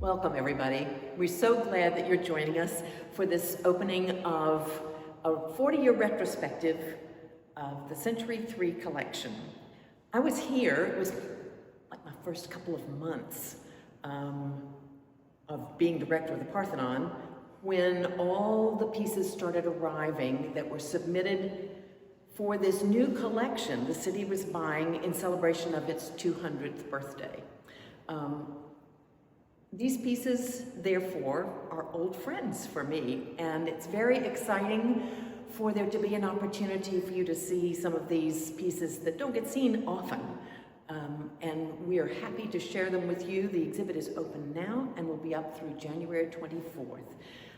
Welcome, everybody. We're so glad that you're joining us for this opening of a 40-year retrospective of the Century 3 collection. I was here, it was like my first couple of months of being director of the Parthenon, when all the pieces started arriving that were submitted for this new collection the city was buying in celebration of its 200th birthday. These pieces, therefore, are old friends for me, and it's very exciting for there to be an opportunity for you to see some of these pieces that don't get seen often. And we are happy to share them with you. The exhibit is open now and will be up through January 24th.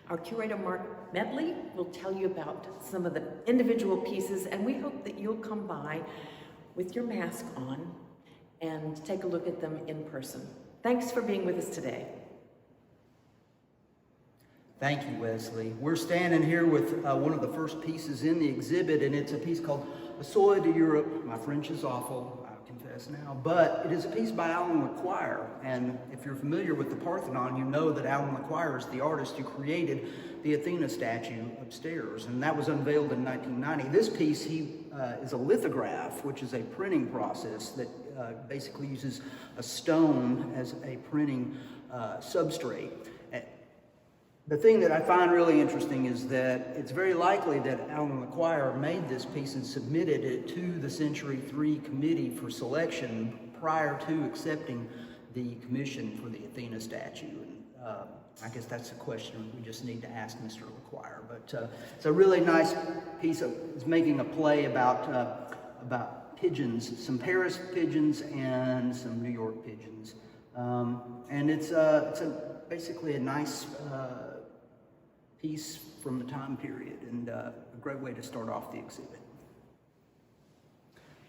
Our curator, Mark Medley, will tell you about some of the individual pieces, and we hope that you'll come by with your mask on and take a look at them in person. Thanks for being with us today. Thank you, Wesley. We're standing here with one of the first pieces in the exhibit, and it's a piece called Assoy de Europe. My French is awful, I confess now, but it is a piece by Alan Lequire. And if you're familiar with the Parthenon, you know that Alan Lequire is the artist who created the Athena statue upstairs, and that was unveiled in 1990. This piece is a lithograph, which is a printing process that basically uses a stone as a printing substrate. The thing that I find really interesting is that it's very likely that Alan Lequire made this piece and submitted it to the Century 3 committee for selection prior to accepting the commission for the Athena statue. And I guess that's a question we just need to ask Mr. Lequire. But it's a really nice piece. It's making a play about pigeons, some Paris pigeons and some New York pigeons. And it's basically a nice piece from the time period, and a great way to start off the exhibit.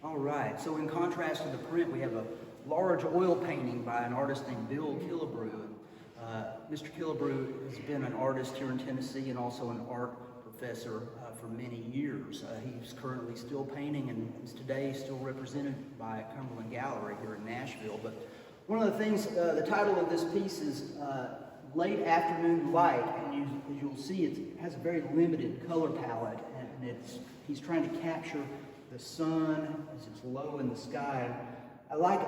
All right, so in contrast to the print, we have a large oil painting by an artist named Bill Killebrew. Mr. Killebrew has been an artist here in Tennessee and also an art professor for many years. He's currently still painting and is today still represented by Cumberland Gallery here in Nashville. But one of the things, the title of this piece is Late Afternoon Light, and as you'll see, it has a very limited color palette, and he's trying to capture the sun as it's low in the sky. I like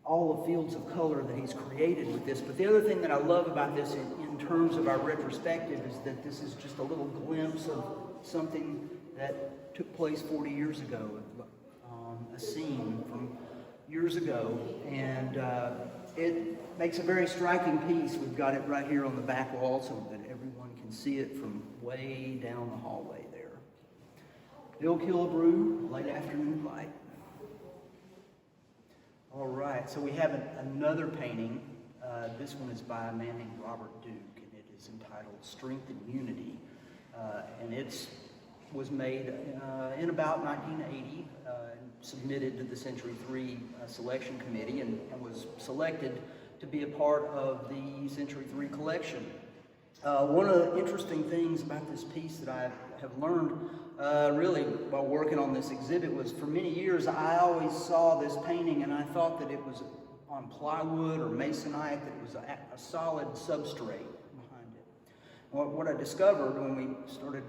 all the fields of color that he's created with this, but the other thing that I love about this in terms of our retrospective is that this is just a little glimpse of something that took place 40 years ago, a scene from years ago, and it makes a very striking piece. We've got it right here on the back wall so that everyone can see it from way down the hallway there. Bill Killebrew, Late Afternoon Light. All right, so we have another painting. This one is by a man named Robert Duke, and it is entitled Strength and Unity. And it was made in about 1980, submitted to the Century 3 selection committee, and was selected to be a part of the Century 3 collection. One of the interesting things about this piece that I have learned really while working on this exhibit was, for many years I always saw this painting and I thought that it was on plywood or masonite, that it was a solid substrate behind it. What I discovered when we started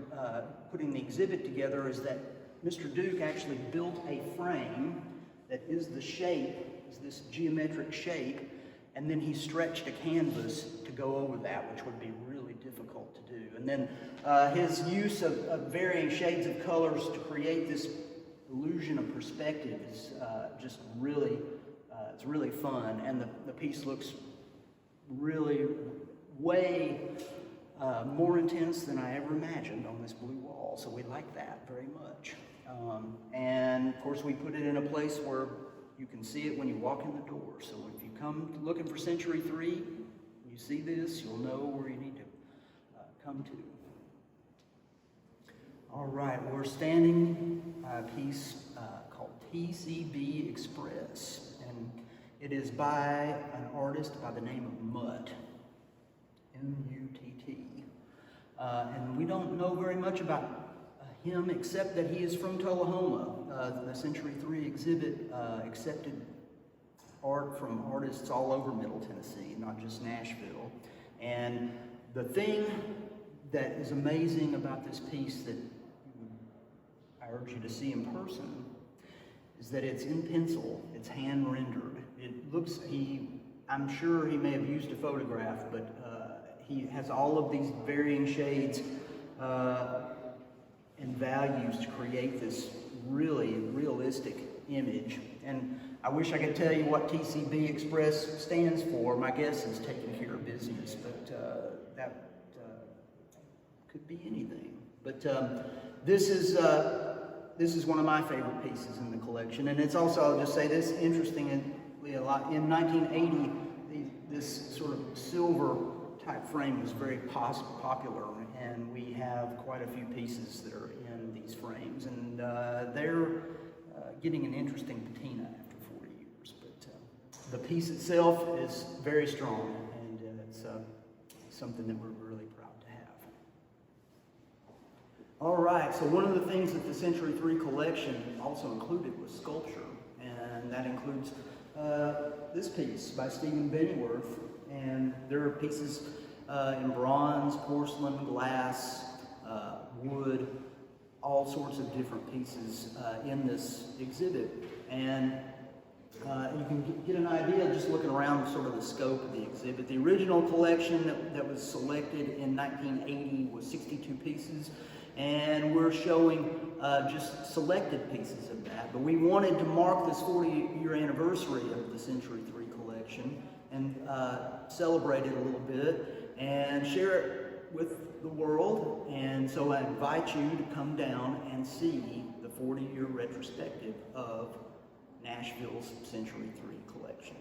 putting the exhibit together is that Mr. Duke actually built a frame that is the shape, is this geometric shape, and then he stretched a canvas to go over that, which would be really difficult to do. And then his use of varying shades of colors to create this illusion of perspective is just really, it's really fun. And the piece looks really way more intense than I ever imagined on this blue wall. So we like that very much. And of course we put it in a place where you can see it when you walk in the door. So if you come looking for Century 3, you see this, you'll know where you need to come to. All right, we're standing by a piece called TBC Express, and it is by an artist by the name of Mutt, M-U-T-T. And we don't know very much about him except that he is from Tullahoma. The Century 3 exhibit accepted art from artists all over Middle Tennessee, not just Nashville. And the thing that is amazing about this piece that I urge you to see in person is that it's in pencil, it's hand rendered. It looks, I'm sure he may have used a photograph, but he has all of these varying shades and values to create this really realistic image. And I wish I could tell you what TBC Express stands for. My guess is taking care of business, but that could be anything. But this is one of my favorite pieces in the collection, and it's also, I'll just say this, interestingly a lot, in 1980, this sort of silver type frame was very popular, and we have quite a few pieces that are in these frames, and they're getting an interesting patina after 40 years. But the piece itself is very strong, and it's something that we're really proud to have. All right, so one of the things that the Century 3 collection also included was sculpture, and that includes this piece by Stephen Bennyworth, and there are pieces in bronze, porcelain, glass, wood, all sorts of different pieces in this exhibit. And you can get an idea just looking around sort of the scope of the exhibit. The original collection that was selected in 1980 was 62 pieces, and we're showing just selected pieces of that. But we wanted to mark this 40-year anniversary of the Century 3 collection and celebrate it a little bit and share it with the world. And so I invite you to come down and see the 40-year retrospective of Nashville's Century 3 collection.